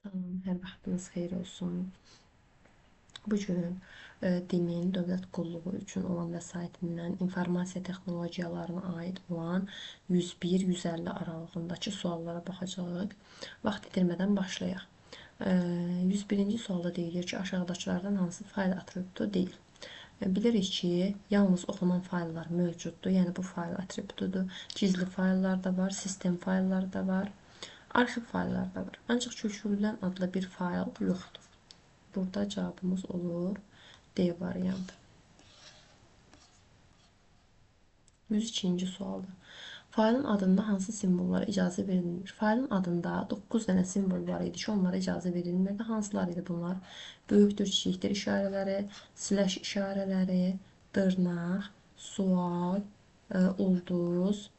Hər vaxtınız xeyir olsun. Bu gün dinin dövlət qulluğu üçün olan vəsaitindən informasiya texnologiyalarına aid olan 101-150 aralığındakı suallara baxacağıq. Vaxt itirmədən başlayaq. 101-ci sualda deyilir ki, aşağıdakılardan hansı fayl atributu deyil? Bilirik ki, yalnız oxunan fayllar mövcuddur. Yəni bu fayl atributudur. Gizli fayllar da var, sistem faylları da var. Arxiv faylları da var. Ancaq köçürülən adlı bir fayl yoxdur. Burada cavabımız olur D variantı. 102-ci sualda. Faylın adında hansı simvollara icazə verilmir? Faylın adında 9 dənə simvol var idi ki, onlara icazə verilmirdi. Hansılar idi bunlar? Böyükdür, kiçikdir işarələri, slash işarələri, dırnaq, sual, ulduz,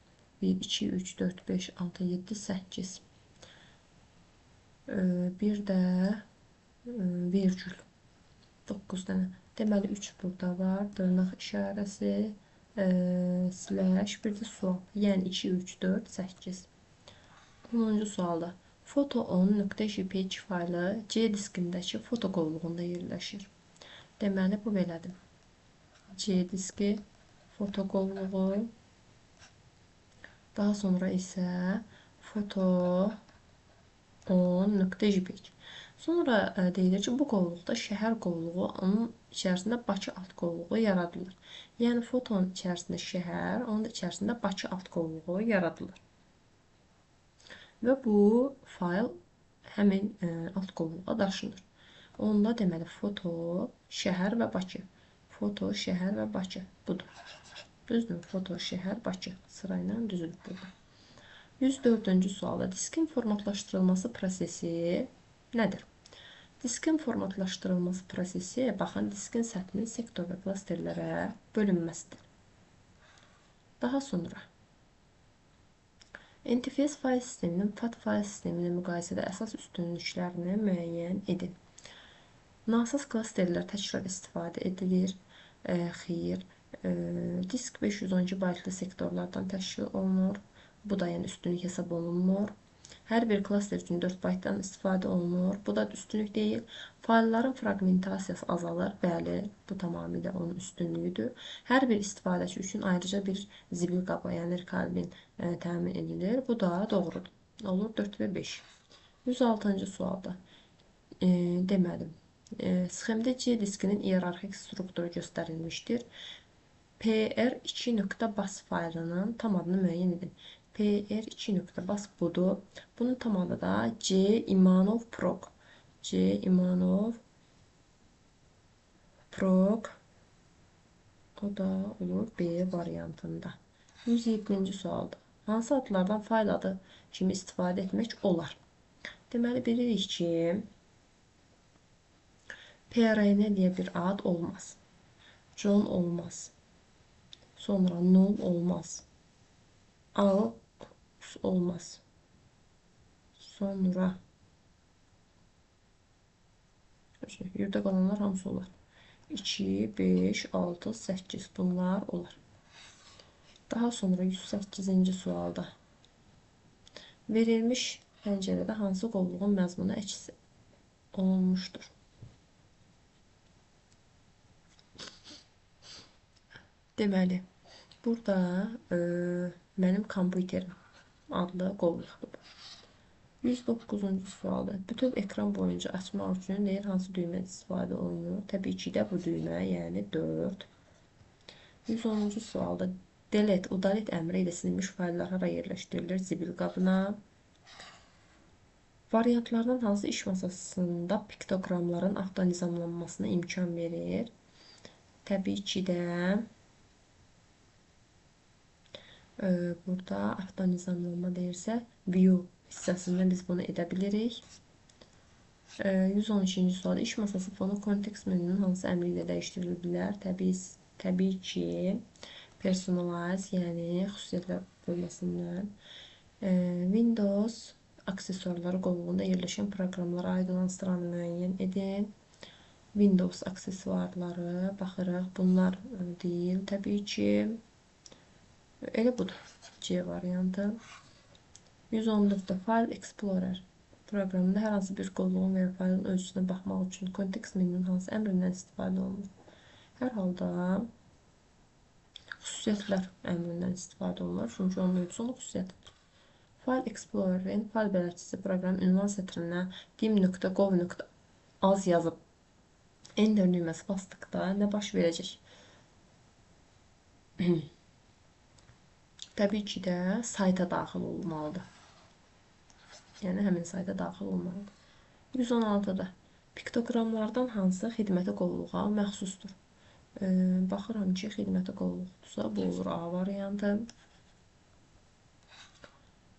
1, 2, 3, 4, 5, 6, 7, 8. Bir də virgül 9 dənə. Deməli 3 burada var. Dırnaq işarəsi, slash, bir də sual. Yəni 2, 3, 4, 8. 10-cu sualda. Foto10.jpg faylı C diskindəki foto qovluğunda yerləşir. Deməli bu belədir. C diski, foto qovluğu. Daha sonra isə foto 10.jpg. Sonra deyilir ki, bu qovluqda şəhər qovluğu, onun içərisində Bakı alt qovluğu yaradılır. Yəni fotonun içərisində şəhər, onun içərisində Bakı alt qovluğu yaradılır. Və bu fayl həmin alt qovluğa daşınır. Onda deməli foto, şəhər və Bakı. Foto, şəhər və Bakı. Budur. Düzdür? Foto, şəhər, Bakı. Sırayla düzülüb burada. 104-cü sualda diskin formatlaşdırılması prosesi nədir? Diskin formatlaşdırılması prosesi, baxın, diskin səthinin sektor və klasterlərə bölünməsidir. Daha sonra, NTFS fayl sisteminin FAT fayl sistemi ilə müqayisədə əsas üstünlüklərini müəyyən edin. Nasaz klasterlər təkrar istifadə edilir. Xeyr. Disk 512 baytlı sektorlardan təşkil olunur. Bu da yəni üstünlük hesab olunmur. Hər bir klaster üçün 4 baytdan istifadə olunur. Bu da üstünlük deyil. Faylların fragmentasiyası azalır. Bəli, bu tamamilə onun üstünlüyüdür. Hər bir istifadəçi üçün ayrıca bir zibil qabı, yəni rekabin təmin edilir. Bu da doğrudur. Olur 4 və 5. 106-cı sualda. Deməli, sxemdə C diskinin iyerarxik strukturu göstərilmişdir. PR2.bas faylının tam adını müəyyən edin. PR2.bas budur. Bunun tam adı da C İmanov Prog. C İmanov Prog. O da olur B variantında. 107-ci sualda. Hansı adlardan fayl adı kimi istifadə etmək olar? Deməli, bilirik ki, PRN diye bir ad olmaz. John olmaz. Sonra null olmaz. Aux olmaz. Sonra yurda qalanlar hamısı olar. 2, 5, 6, 8 bunlar olar. Daha sonra 108-ci sualda. Verilmiş pəncərədə hansı qovluğun məzmunu əks olunmuşdur? Deməli, burada mənim kompüterim adlı qovluqdur. 109-cu sualda. Bütün ekran boyunca açmaq üçün deyir hansı düymə istifadə olunur? Təbii ki də bu düymə, yəni 4. 110-cu sualda. Delete, udalit əmri ilə silinmiş fayllar hara yerləşdirilir? Zibil qabına. Variantlardan hansı iş masasında piktogramların avtonizamlanmasına imkan verir? Təbii ki də burada avtonizamlanma deyirsə, view hissəsində biz bunu edə bilirik. 112-ci sual. İş masası fonu kontekst menünün hansı əmri ilə dəyişdirilə bilər? Təbii ki, personalize, yəni xüsusiyyətlər bölməsindən. Windows aksesuarları qovluğunda yerləşən proqramlara aid olan sıranı müəyyən edin. Windows aksesuarları baxırıq. Bunlar deyil, təbii ki. Elə budur. C variantı. 114-də File Explorer proqramında hər hansı bir qovluğun və ya faylın ölçüsünə baxmaq üçün kontekst menünün hansı əmrindən istifadə olunur? Hər halda xüsusiyyətlər əmrindən istifadə olunur, çünki onun ölçüsü onun xüsusiyyətidir. File Explorer-in fayl bələdçisi proqram ünvan sətrinə dim.gov.az yazıb Enter düyməsi basdıqda nə baş verəcək? Təbii ki də sayta daxil olmalıdır. Yəni həmin sayta daxil olmalıdır. 116-da piktoqramlardan hansı xidməti qovluğa məxsusdur? Baxıram ki, xidməti qovluqdursa, bu olur A variantı.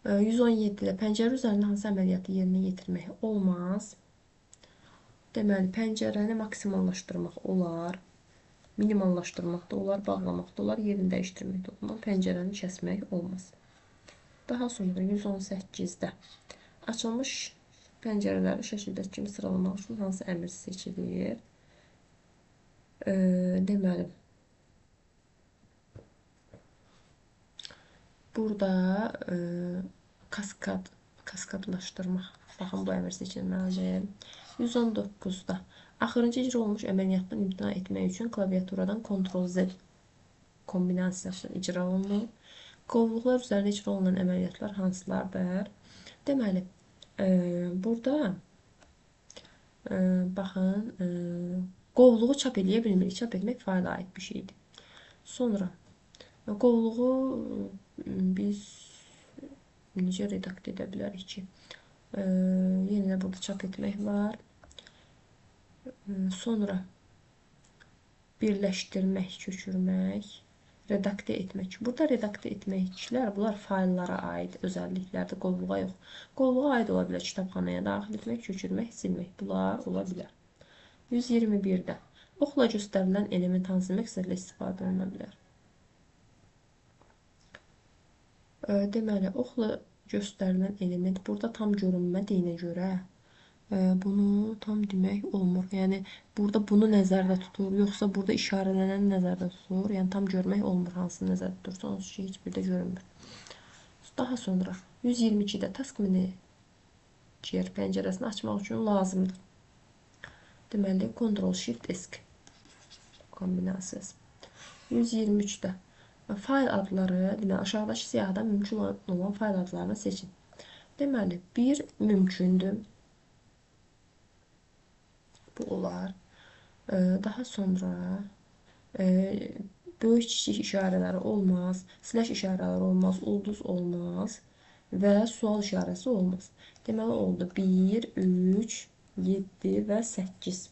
117-də pəncərə üzərində hansı əməliyyatı yerinə yetirmək olmaz? Deməli, pəncərəni maksimallaşdırmaq olar, minimallaşdırmaq da olar, bağlamaq da olar, yerini dəyişdirmək də olar. Pəncərəni kəsmək olmaz. Daha sonra 118-də açılmış pəncərələri şəkildəki kimi sıralamaq üçün hansı əmr seçilir? Deməli, burada kaskadlaşdırmaq. Baxın, bu əmr seçilməlidir. 119-da axırıncı icra olunmuş əməliyyatdan imtina etmək üçün klaviaturadan Ctrl-Z kombinasiyası icra olunur. Qovluqlar üzərində icra olunan əməliyyatlar hansılardır? Deməli, burada baxın, qovluğu çap eləyə bilmirik. Çap etmək fayla aid bir şeydir. Sonra qovluğu biz necə redakt edə bilərik ki? Yenə də burada çap etmək var. Sonra birləşdirmək, köçürmək, redaktə etmək. Burada redaktə etməklər, bunlar fayllara aid özəlliklərdir, qovluğa yox. Qovluğa aid ola bilər kitabxanaya daxil etmək, köçürmək, silmək. Bunlar ola bilər. 121-də oxla göstərilən element hansı məqsədlə istifadə oluna bilər? Deməli, oxla göstərilən element burada tam görünmədiyinə görə bunu tam demək olmur. Yəni, burada bunu nəzərdə tutur, yoxsa burada işarələnən nəzərdə tutur. Yəni, tam görmək olmur, hansı nəzərdə tutursa, onsuz ki, heç bir də görünmür. Daha sonra 122-də Task Manager pəncərəsini açmaq üçün lazımdır. Deməli, Ctrl-Shift-Esc kombinasiyası. 123-də fayl adları, deməli, aşağıdakı siyahıda mümkün olan fayl adlarını seçin. Deməli, bir mümkündür. Bu olar. Daha sonra böyük kiçik işarələri olmaz, slash işarələri olmaz, ulduz olmaz və sual işarəsi olmaz. Deməli, oldu 1, 3, 7 və 8.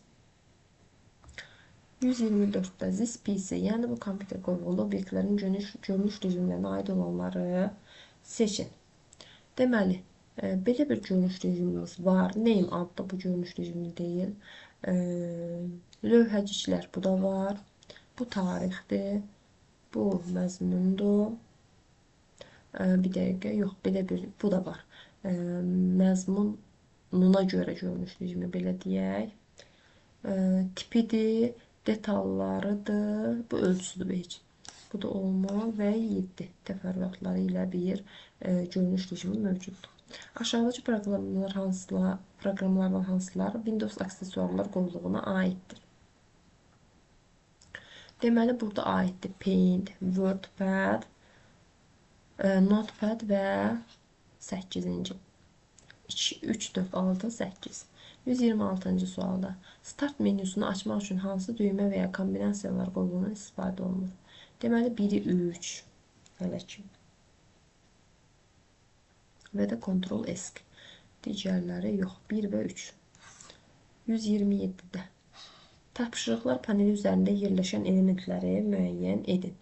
124-də this PC, yəni bu kompüter qovluğunda obyektlərin görünüş rejimlərinə aid olanları seçin. Deməli, belə bir görünüş rejimimiz var. Name adlı bu görünüş rejimi deyil. Lövhəciklər, bu da var. Bu tarixdir. Bu məzmundur. Bir dəqiqə, yox, belə bir, bu da var. Məzmununa görə görünüş rejimi, belə deyək. Tipidir, detallarıdır. Bu ölçüsüdür heç. Bu da olmalı və 7 təfərrüatları ilə bir görünüş rejimi mövcuddur. Aşağıdakı proqramlardan hansılar Windows aksesuarlar qovluğuna aiddir? Deməli, burada aiddir Paint, WordPad, Notepad və 8-ci. 3, 4, 6, 8. 126-cı sualda Start menüsünü açmaq üçün hansı düymə və ya kombinasiyalar qovluğundan istifadə olunur? Deməli, biri 3. Hələ ki. Və də Ctrl-Esc. Digərləri yox. 1 və 3. 127-də tapşırıqlar paneli üzərində yerləşən elementləri müəyyən edin.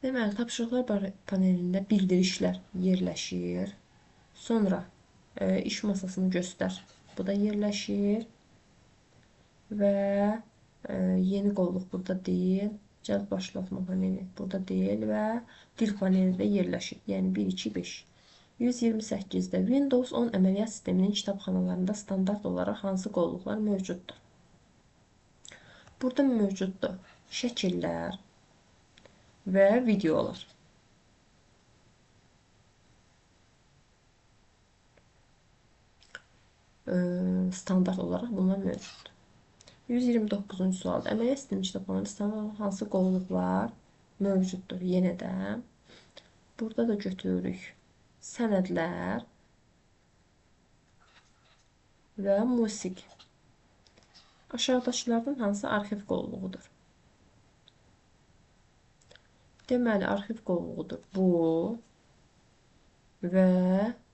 Deməli, tapşırıqlar panelində bildirişlər yerləşir. Sonra iş masasını göstər. Bu da yerləşir. Və yeni qovluq burada deyil. Cəlb başlatma paneli burada deyil və dil paneli də yerləşir. Yəni 1, 2, 5. 128-də Windows 10 əməliyyat sisteminin kitabxanalarında standart olaraq hansı qovluqlar mövcuddur? Burada mövcuddur şəkillər və videolar. standart olaraq bunlar mövcuddur. 129-cu sual. Əməliyyat sistemi kitabxanada standart hansı qovluqlar mövcuddur? Yenə də burada da götürürük sənədlər və musiqi. Aşağıdakılardan hansı arxiv qovluğudur? Deməli, arxiv qovluğudur bu və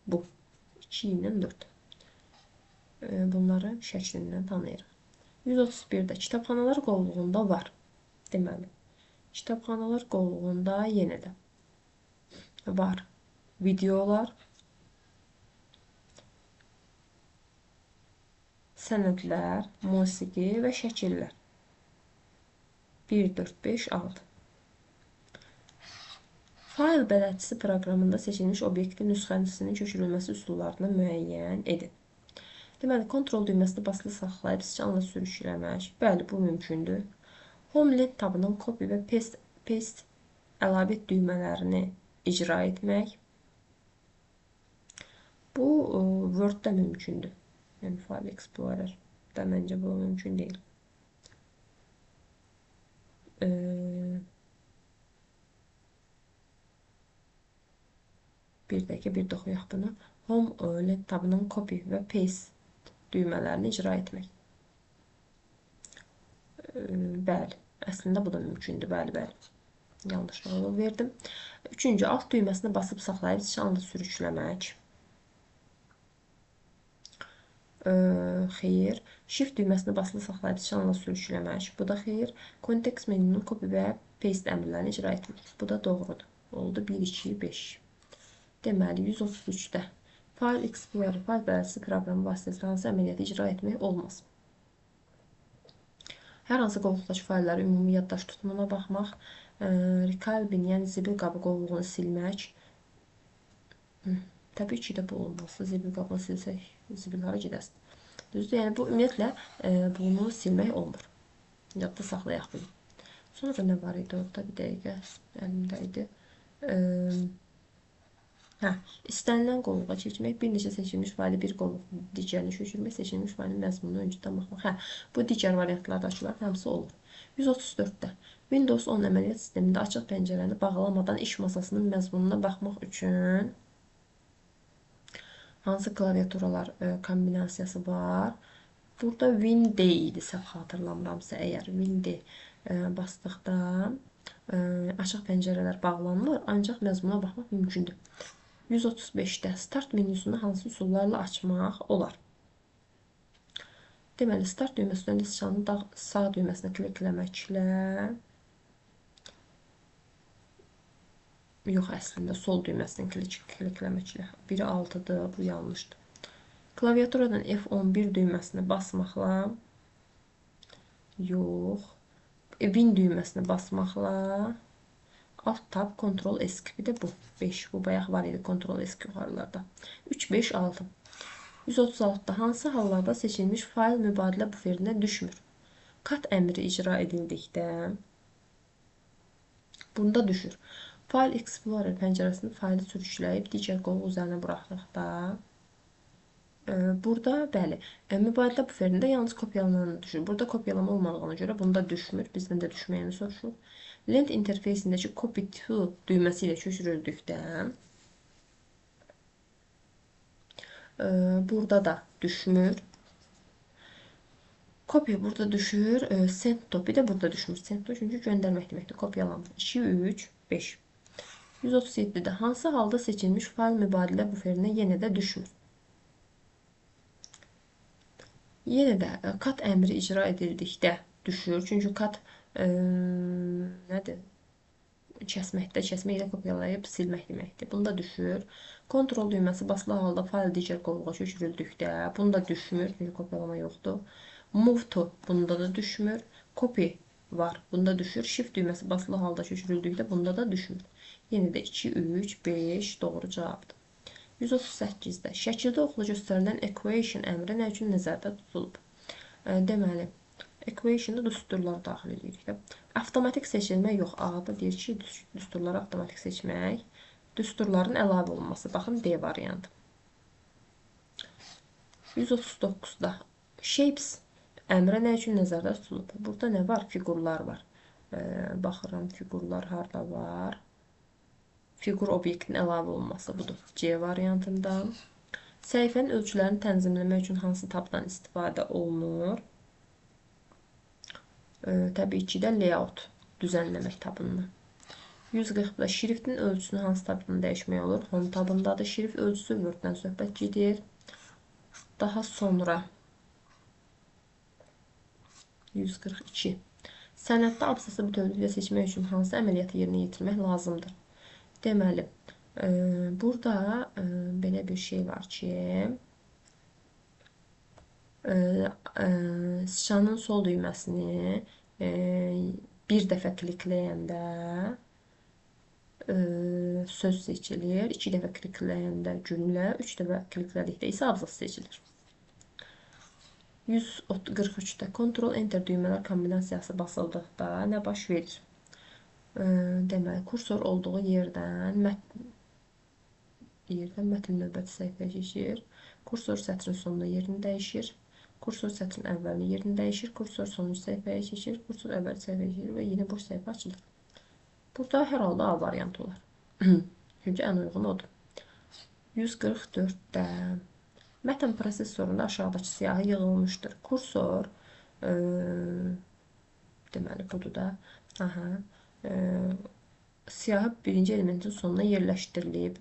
bu. 2 ilə 4. Bunları şəklindən tanıyırıq. 131-də kitabxanalar qovluğunda var. Deməli, kitabxanalar qovluğunda yenə də var videolar, sənədlər, musiqi və şəkillər. 1, 4, 5, 6. Fayl bələdçisi proqramında seçilmiş obyektin nüsxəsinin köçürülməsi üsullarını müəyyən edin. Deməli, kontrol düyməsinə basılı saxlayıb sıçanla sürükləmək. Bəli, bu mümkündür. Home link tabının copy və paste əlavə et düymələrini icra etmək. Bu Word-da mümkündür. Yəni, File Explorer-da məncə bu mümkün deyil. Bir dəqiqə, bir də oxuyaq bunu. Home link tabının copy və paste düymələrini icra etmək. Bəli, əslində bu da mümkündür. Bəli, bəli. Yanlışlığa yol verdim. 3-cü, alt düyməsinə basıb saxlayıb sıçanla sürükləmək. Xeyr. Shift düyməsinə basılı saxlayıb sıçanla sürükləmək. Bu da xeyr. Kontekst menünün copy və paste əmrlərini icra etmək. Bu da doğrudur. Oldu 1, 2, 5. Deməli, 133-də File Explorer, fayl bələdçisi proqramı vasitəsilə hansı əməliyyatı icra etmək olmaz. Hər hansı qovluqdakı faylları ümumi yaddaş tutumuna baxmaq, recalbin, yəni zibil qabı qovluğunu silmək. Təbii ki də bu olmaz. Zibil qabını silsək, zibil hara gedəsin. Düzdür, yəni bu ümumiyyətlə bunu silmək olmur. Yadda saxlayaq bunu. Sonra nə var idi orada? Bir dəqiqə əlimdə idi. İstənilən qovluğa keçmək, bir neçə seçilmiş faylı bir qovluq digərini köçürmək, seçilmiş faylın məzmununu öncədən baxmaq. Bu digər variantlardakılar hamısı olur. 134-də Windows 10 əməliyyat sistemində açıq pəncərəni bağlamadan iş masasının məzmununa baxmaq üçün hansı klaviaturalar kombinasiyası var? Burada WinD idi, səhv xatırlamıramsa əgər WinD basdıqda açıq pəncərələr bağlanmır, ancaq məzmuna baxmaq mümkündür. 135-də start menüsünü hansı üsullarla açmaq olar? Deməli, start düyməsi üzərində sıçanın sağ düyməsinə klikləməklə, yox əslində sol düyməsinə klikləməklə. Biri 6-dır, bu yanlışdır. Klaviaturadan F11 düyməsinə basmaqla, yox, Win düyməsinə basmaqla, Alt tab, Ctrl S, bir də bu 5. Bu bayaq var idi, Ctrl S yuxarılarda. 3, 5, 6. 136-da hansı hallarda seçilmiş fayl mübadilə buferinə düşmür? Cut əmri icra edildikdə bunda düşür. File Explorer pəncərəsində faylı sürükləyib digər qovluq üzərinə buraxdıqda burada, bəli, mübadilə buferində yalnız kopyalananı düşür. Burada kopyalama olmadığına görə bunda düşmür. Bizdən də düşməyəni soruşur. Lent interfeysindəki copy to düyməsi ilə köçürüldükdə burada da düşmür. Copy burada düşür. Send to bir də burada düşmür. Send to çünki göndərmək deməkdir. Kopyalama. 2, 3, 5. 137-də hansı halda seçilmiş fayl mübadilə buferinə yenə də düşmür? Yenə də cut əmri icra edildikdə düşür. Çünki cut nədir? Kəsmək ilə kopyalayıb silmək deməkdir. Bunda düşür. Kontrol düyməsi basılı halda fayl digər qovluğa köçürüldükdə bunda düşmür. Çünki kopyalama yoxdur. Move to bunda da düşmür. Copy var. Bunda düşür. Shift düyməsi basılı halda köçürüldükdə bunda da düşmür. Yenə də 2, 3, 5 doğru cavabdır. 138-də şəkildə oxla göstərilən equation əmri nə üçün nəzərdə tutulub? Deməli, equationda düsturlar daxil edirik. Avtomatik seçilmə yox. A-da deyir ki, düsturları avtomatik seçmək. Düsturların əlavə olunması. Baxın, D variantı. 139-da shapes əmrə nə üçün nəzərdə tutulub? Burada nə var? Fiqurlar var. Baxıram, fiqurlar harda var? Fiqur obyektin əlavə olunması budur. C variantında. Səhifənin ölçülərini tənzimləmək üçün hansı tabdan istifadə olunur? Təbii ki də layout, düzənləmək tabından. 140-da şriftin ölçüsünü hansı tabdan dəyişmək olur? Home tabındadır. Şrift ölçüsü Word-dən söhbət gedir. Daha sonra 142. Sənəddə abzası bütövlükdə seçmək üçün hansı əməliyyatı yerinə yetirmək lazımdır? Deməli, burada belə bir şey var ki, sıçanın sol düyməsini bir dəfə klikləyəndə söz seçilir, 2 dəfə klikləyəndə cümlə, 3 dəfə kliklədikdə isə abzas seçilir. 143-də Ctrl Enter düymələr kombinasiyası basıldıqda nə baş verir? Deməli, kursor olduğu yerdən mətn növbəti səhifəyə keçir. Kursor sətrin sonunda yerini dəyişir. Kursor sətrin əvvəlini yerini dəyişir. Kursor sonuncu səhifəyə keçir. Kursor əvvəl səhifəyə keçir və yeni boş səhifə açılır. Burada hər halda A variantı olar. Çünki ən uyğun odur. 144-də mətn prosesorunda aşağıdakı siyahı yığılmışdır. Kursor deməli budur da. Siyahı birinci elementin sonuna yerləşdirilib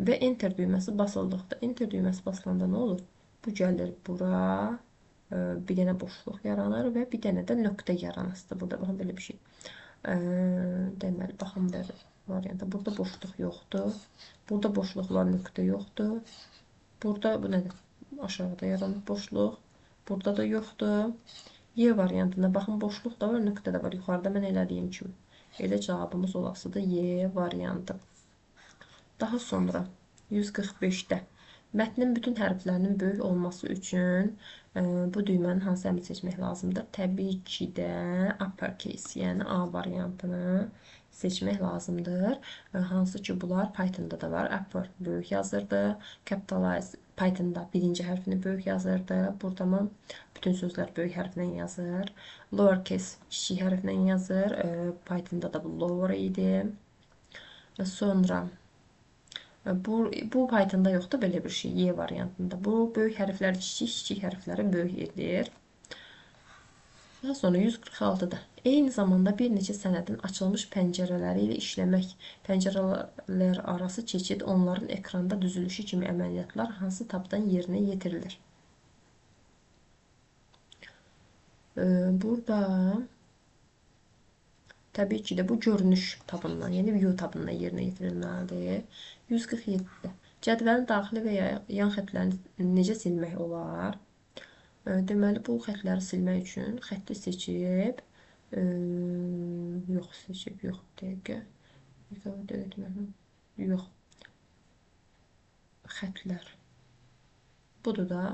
və enter düyməsi basıldıqda, enter düyməsi basılanda nə olur? Bu gəlir bura, bir dənə boşluq yaranır və bir dənə də nöqtə yaranır. Burada baxın belə bir şey. Deməli, baxın belə variantda. Burada boşluq yoxdur. Burada boşluqlar, nöqtə yoxdur. Burada bu nədir? Aşağıda yaranır boşluq. Burada da yoxdur. Y variantında baxın boşluq da var, nöqtə də var. Yuxarıda mən elədiyim kimi. Elə cavabımız olasıdır Y variantı. Daha sonra 145-də mətnin bütün hərflərinin böyük olması üçün bu düymənin hansı əmri seçmək lazımdır? Təbii ki də uppercase, yəni A variantını seçmək lazımdır. Hansı ki bunlar Python'da da var. Upper böyük yazırdı. Capitalize Python'da birinci hərfini böyük yazırdı. Burada mı bütün sözlər böyük hərflə yazır. Lowercase kiçik hərflə yazır. Python'da da bu lower idi. Sonra bu Python'da yoxdur belə bir şey, Y variantında. Bu böyük hərfləri kiçik hərfləri böyük edir. Daha sonra 146-da eyni zamanda bir neçə sənədin açılmış pəncərələri ilə işləmək, pəncərələr arası keçid, onların ekranda düzülüşü kimi əməliyyatlar hansı tabdan yerinə yetirilir? Burada təbii ki də bu görünüş tabından, yəni view tabından yerinə yetirilməlidir. 147-də cədvəlin daxili və ya yan xətlərini necə silmək olar? Deməli, bu xətləri silmək üçün xətti seçib, yox, dəqiqə, yox, xətlər, budur da,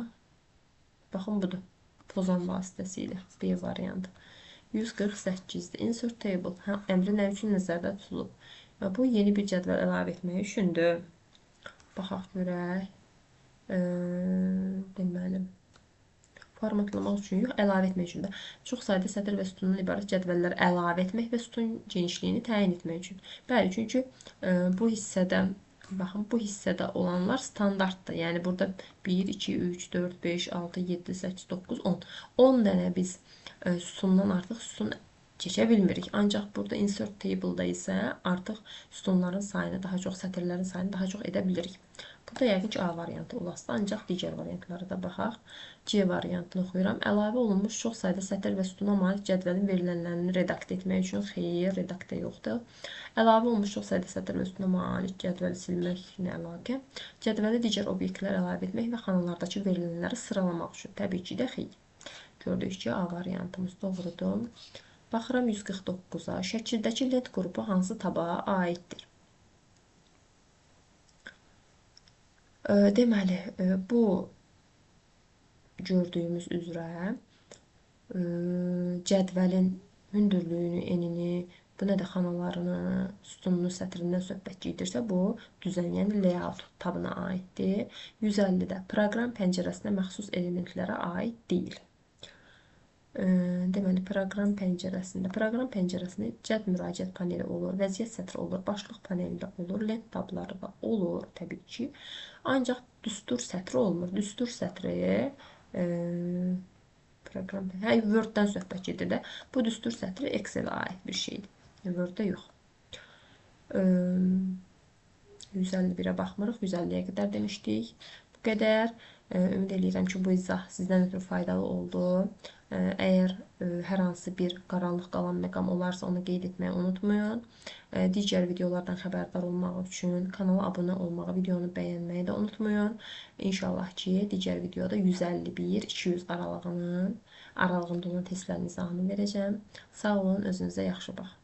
baxın budur, pozan vasitəsilə, B variantı. 148-də insert table əmri nə üçün nəzərdə tutulub? Bu yeni bir cədvəl əlavə etmək üçündür. Baxaq görək. Deməli, formatlamaq üçün yox, əlavə etmək üçün də. Çox sayda sətr və sütundan ibarət cədvəllər əlavə etmək və sütun genişliyini təyin etmək üçün. Bəli, çünki bu hissədə, baxın, bu hissədə olanlar standartdır. Yəni, burada 1, 2, 3, 4, 5, 6, 7, 8, 9, 10. 10 dənə biz sütundan artıq sütun keçə bilmirik. Ancaq burada insert table-da isə artıq sütunların sayını daha çox, sətirlərin sayını daha çox edə bilirik. Burada yəqin ki A variantı olasıdır, ancaq digər variantlara da baxaq. C variantını oxuyuram. Əlavə olunmuş çox sayda sətir və sütuna malik cədvəlin verilənlərini redaktə etmək üçün xeyir, redaktə yoxdur. Əlavə olunmuş çox sayda sətir və sütuna malik cədvəli silmək nə əlaqə? Cədvələ digər obyektlər əlavə etmək və xanalardakı verilənləri sıralamaq üçün təbii ki də xeyir. Gördük ki, A variantımız doğrudur. Baxıram 149-a. Şəkildəki lent qrupu hansı tabağa aiddir? Deməli, bu gördüyümüz üzrə cədvəlin hündürlüyünü, enini, Bu nədir? Xanalarını, sütununu, sətrindən söhbət gedirsə, bu düzən, yəni layout tabına aiddir. 150 də proqram pəncərəsinə məxsus elementlərə aid deyil. Deməli, proqram pəncərəsində cəd müraciət paneli olur, vəziyyət sətri olur, başlıq panelində olur, lent tabları da olur, təbii ki. Ancaq düstur sətri olmur. Düstur sətri Word-dən söhbət gedir də. Bu düstur sətri Excel-ə aid bir şeydir. Word-də yox. 151-ə baxmırıq. 150-yə qədər demişdik. Bu qədər. Ümid edirəm ki, bu izah sizdən ötürü faydalı oldu. Əgər hər hansı bir qaranlıq qalan məqam olarsa, onu qeyd etməyi unutmayın. Digər videolardan xəbərdar olmaq üçün kanala abunə olmağı, videonu bəyənməyi də unutmayın. İnşallah ki, digər videoda 151-200 aralığında olan testlərin izahını verəcəm. Sağ olun, özünüzə yaxşı baxın.